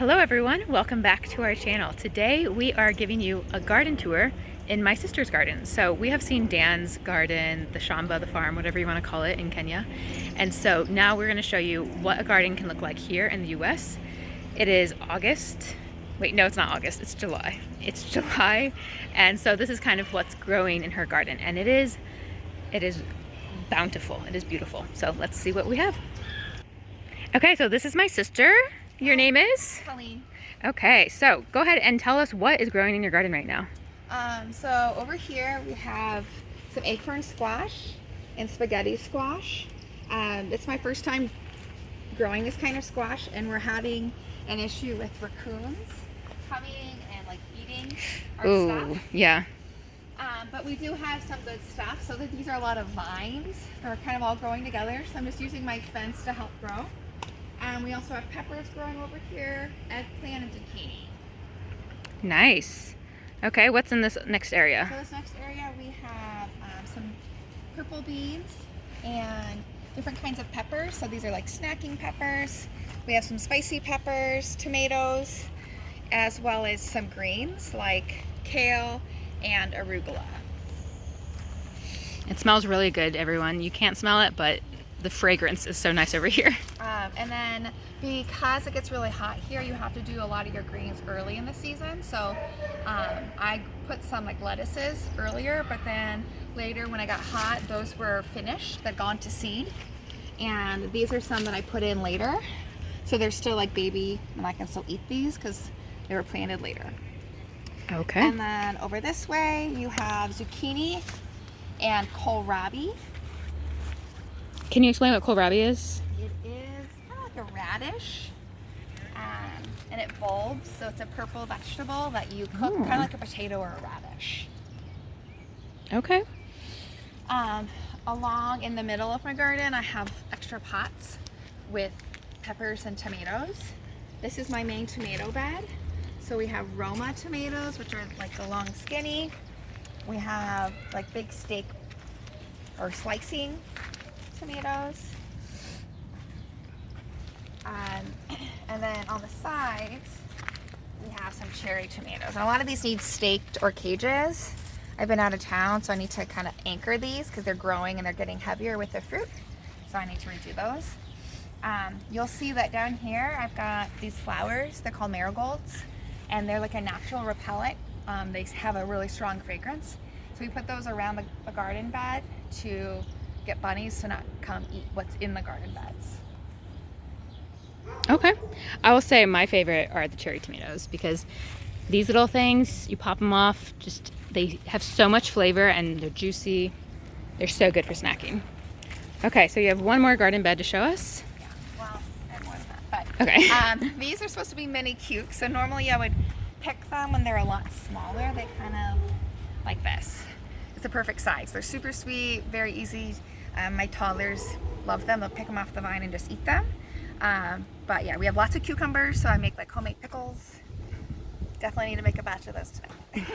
Hello everyone, welcome back to our channel. Today we are giving you a garden tour in my sister's garden. So we have seen Dan's garden, the Shamba, the farm, whatever you want to call it in Kenya. And so now we're going to show you what a garden can look like here in the US. It is August. Wait, no, it's not August, it's July. It's July. And so this is kind of what's growing in her garden. And it is bountiful. It is beautiful. So let's see what we have. Okay, so this is my sister. Your name is? Colleen. Okay, so go ahead and tell us what is growing in your garden right now. So over here we have some acorn squash and spaghetti squash. It's my first time growing this kind of squash, and we're having an issue with raccoons coming and like eating our stuff. Yeah. But we do have some good stuff. So these are a lot of vines. They're kind of all growing together. So I'm just using my fence to help grow. We also have peppers growing over here, eggplant, and zucchini. Nice. Okay, what's in this next area? So this next area we have some purple beans and different kinds of peppers. So these are like snacking peppers. We have some spicy peppers, tomatoes, as well as some greens like kale and arugula. It smells really good, everyone. You can't smell it, but the fragrance is so nice over here. And then because it gets really hot here, you have to do a lot of your greens early in the season. So I put some like lettuces earlier, but then later when I got hot, those were finished. They'd gone to seed. And these are some that I put in later. So they're still like baby, and I can still eat these because they were planted later. Okay. And then over this way, you have zucchini and kohlrabi. Can you explain what kohlrabi is? It is kind of like a radish, and it bulbs, so it's a purple vegetable that you cook, kind of like a potato or a radish. Okay. Along in the middle of my garden, I have extra pots with peppers and tomatoes. This is my main tomato bed. So we have Roma tomatoes, which are like the long skinny. We have like big steak or slicing tomatoes. And then on the sides, we have some cherry tomatoes. And a lot of these need staked or cages. I've been out of town, so I need to kind of anchor these because they're growing and they're getting heavier with the fruit. So I need to redo those. You'll see that down here, I've got these flowers. They're called marigolds, and they're like a natural repellent. They have a really strong fragrance. So we put those around the garden bed to get bunnies to not come eat what's in the garden beds. Okay. I will say my favorite are the cherry tomatoes because these little things, you pop them off, they have so much flavor and they're juicy. They're so good for snacking. Okay, so you have one more garden bed to show us. Yeah, well, and more than that. But, okay. These are supposed to be mini cukes, so normally I would pick them when they're a lot smaller. They kind of like this. It's a perfect size. They're super sweet, very easy. My toddlers love them. They'll pick them off the vine and just eat them. But yeah, we have lots of cucumbers, so I make like homemade pickles. Definitely need to make a batch of those today.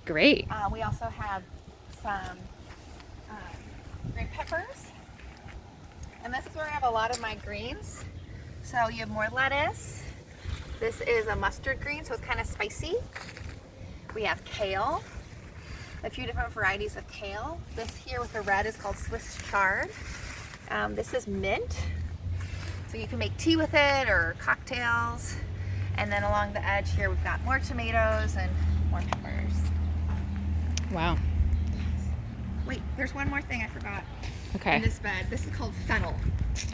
Great. We also have some green peppers. And this is where I have a lot of my greens. So you have more lettuce. This is a mustard green, so it's kind of spicy. We have kale. A few different varieties of kale. This here with the red is called Swiss chard. This is mint. So you can make tea with it or cocktails. And then along the edge here we've got more tomatoes and more peppers. Wow. Wait, there's one more thing I forgot. Okay. In this bed. This is called fennel.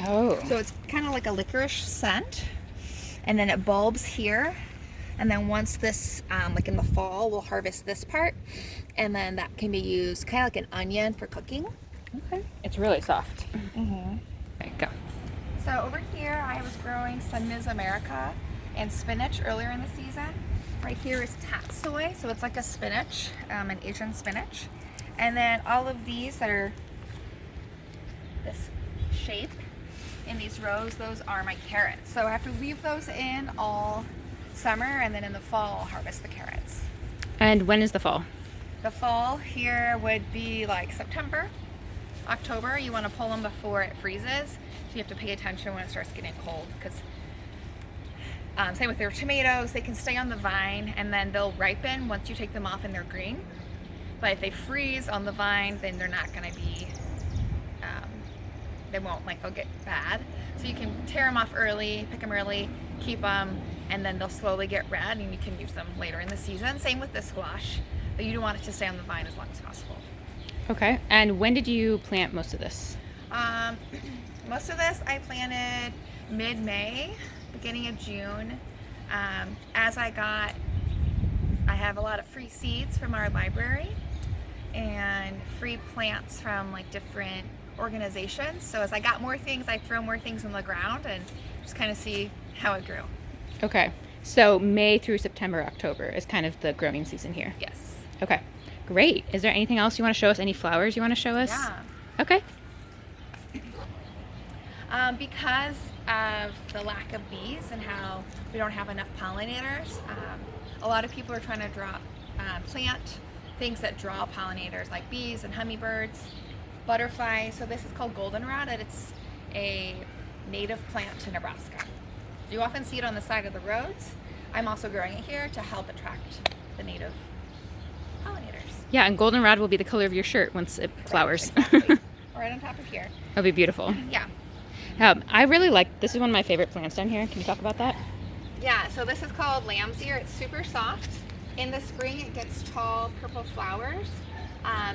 Oh. So it's kind of like a licorice scent. And then it bulbs here. And then once this, like in the fall, we'll harvest this part. And then that can be used kind of like an onion for cooking. Okay. It's really soft. Mm-hmm. Okay, go. So over here, I was growing Sun Ms. America and spinach earlier in the season. Right here is tatsoi, so it's like a spinach, an Asian spinach. And then all of these that are this shape in these rows, those are my carrots. So I have to leave those in all summer, and then in the fall I'll harvest the carrots. And when is the fall? The fall here would be like September, October. You want to pull them before it freezes, so you have to pay attention when it starts getting cold, because Same with their tomatoes. They can stay on the vine and then they'll ripen once you take them off and they're green. But if they freeze on the vine, then they're not going to be, they won't, like, they'll get bad. So you can tear them off early, pick them early, keep them, and then they'll slowly get red and you can use them later in the season. Same with this squash, but you do want it to stay on the vine as long as possible. Okay. And when did you plant most of this? Most of this I planted mid-May, beginning of June. As I have a lot of free seeds from our library and free plants from like different organizations. So as I got more things, I throw more things in the ground and just kind of see how it grew. Okay. So May through September, October is kind of the growing season here. Yes. Okay. Great. Is there anything else you want to show us? Any flowers you want to show us? Yeah. Okay. Because of the lack of bees and how we don't have enough pollinators, a lot of people are trying to plant things that draw pollinators like bees and hummingbirds, butterflies. So this is called goldenrod, and it's a native plant to Nebraska. You often see it on the side of the roads. I'm also growing it here to help attract the native pollinators. Yeah, and goldenrod will be the color of your shirt once it flowers. Right, exactly. Right on top of here. It'll be beautiful. Yeah. I really like, this is one of my favorite plants down here. Can you talk about that? Yeah, so this is called lamb's ear. It's super soft. In the spring it gets tall purple flowers,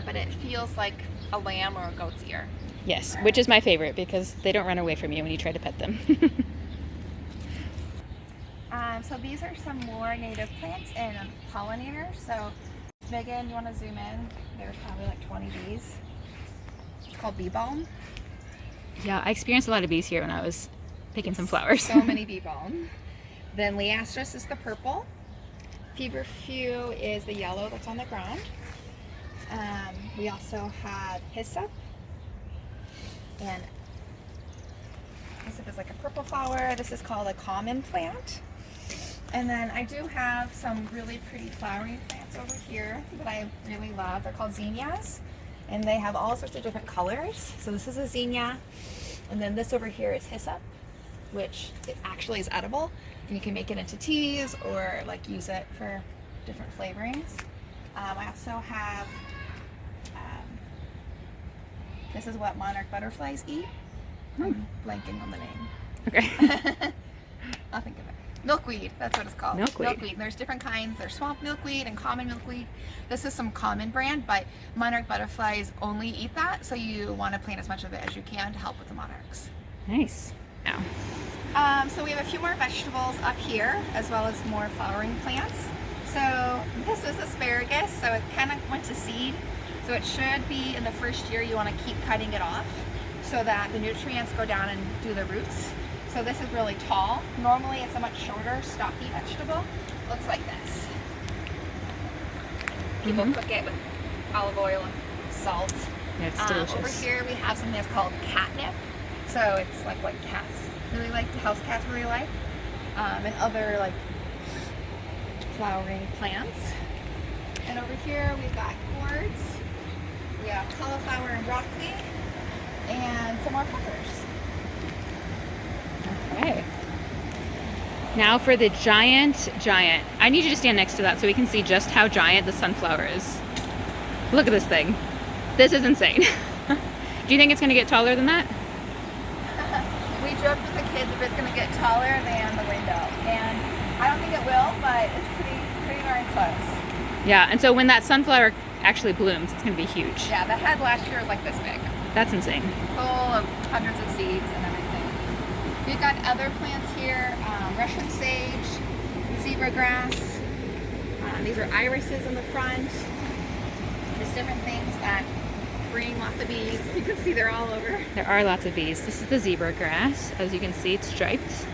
but it feels like a lamb or a goat's ear. Yes, which is my favorite because they don't run away from you when you try to pet them. So these are some more native plants and pollinators. So Megan, you want to zoom in? There's probably like 20 bees. It's called bee balm. Yeah, I experienced a lot of bees here when I was picking some flowers. So many bee balm. Then Liastris is the purple. Feverfew is the yellow that's on the ground. We also have hyssop. And hyssop is like a purple flower. This is called a common plant. And then I do have some really pretty flowering plants over here that I really love. They're called zinnias. And they have all sorts of different colors. So this is a zinnia. And then this over here is hyssop, which it actually is edible. And you can make it into teas or like use it for different flavorings. I also have, this is what monarch butterflies eat. I'm blanking on the name. Okay. I'll think of it. Milkweed, that's what it's called. Milkweed. There's different kinds. There's swamp milkweed and common milkweed. This is some common brand, but monarch butterflies only eat that, so you want to plant as much of it as you can to help with the monarchs. Nice. Now, So we have a few more vegetables up here, as well as more flowering plants. So this is asparagus, so it kind of went to seed. So it should be in the first year you want to keep cutting it off so that the nutrients go down and do the roots. So this is really tall. Normally it's a much shorter, stocky vegetable. Looks like this. People cook it with olive oil and salt. yeah, it's delicious. Over here we have something that's called catnip. So it's like what cats really like, the house cats really like. And other like flowering plants. And over here we've got gourds. We have cauliflower and broccoli. And some more peppers. Okay. Now for the giant. I need you to stand next to that so we can see just how giant the sunflower is. Look at this thing. This is insane. Do you think it's going to get taller than that? We joked with the kids if it's going to get taller than the window. And I don't think it will, but it's pretty darn close. Yeah, and so when that sunflower actually blooms, it's going to be huge. Yeah, the head last year was like this big. That's insane. Full of hundreds of seeds and everything. We've got other plants here, Russian sage, zebra grass. These are irises in the front. Just different things that bring lots of bees. You can see they're all over. There are lots of bees. This is the zebra grass. As you can see, it's striped.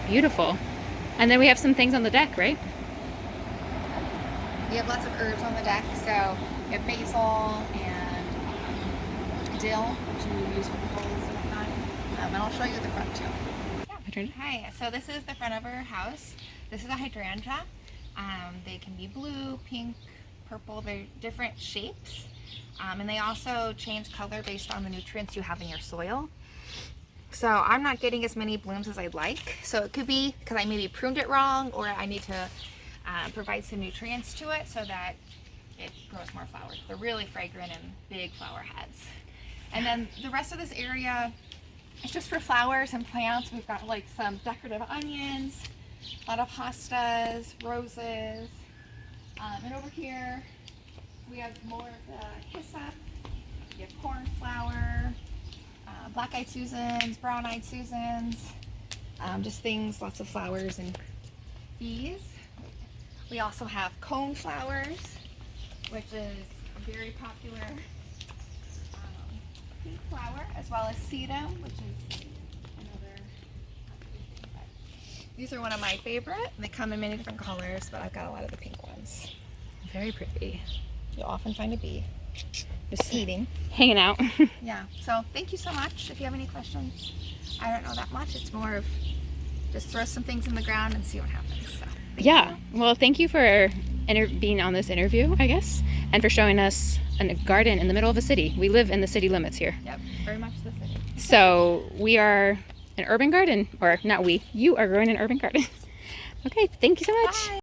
Beautiful. And then we have some things on the deck, right? We have lots of herbs on the deck. So we have basil and dill, which you use for the bowls and whatnot. And I'll show you the front too. Hi, so this is the front of our house. This is a hydrangea. They can be blue, pink, purple. They're different shapes. And they also change color based on the nutrients you have in your soil. So I'm not getting as many blooms as I'd like. So it could be because I maybe pruned it wrong, or I need to provide some nutrients to it so that it grows more flowers. They're really fragrant and big flower heads. And then the rest of this area is just for flowers and plants. We've got like some decorative onions, a lot of hostas, roses. And over here we have more of the hyssop, we have cornflower, black-eyed Susans, brown-eyed Susans, just things, lots of flowers and bees. We also have cone flowers, which is a very popular pink flower, as well as sedum, which is another. These are one of my favorite. They come in many different colors, but I've got a lot of the pink ones. Very pretty. You'll often find a bee just eating. Hanging out. Yeah, so thank you so much. If you have any questions, I don't know that much. It's more of just throw some things in the ground and see what happens. So, Yeah. Well, thank you for being on this interview, I guess, and for showing us a garden in the middle of a city. We live in the city limits here. Yep, very much the city. So we are an urban garden, or not we, you are growing an urban garden. Okay, thank you so much. Bye.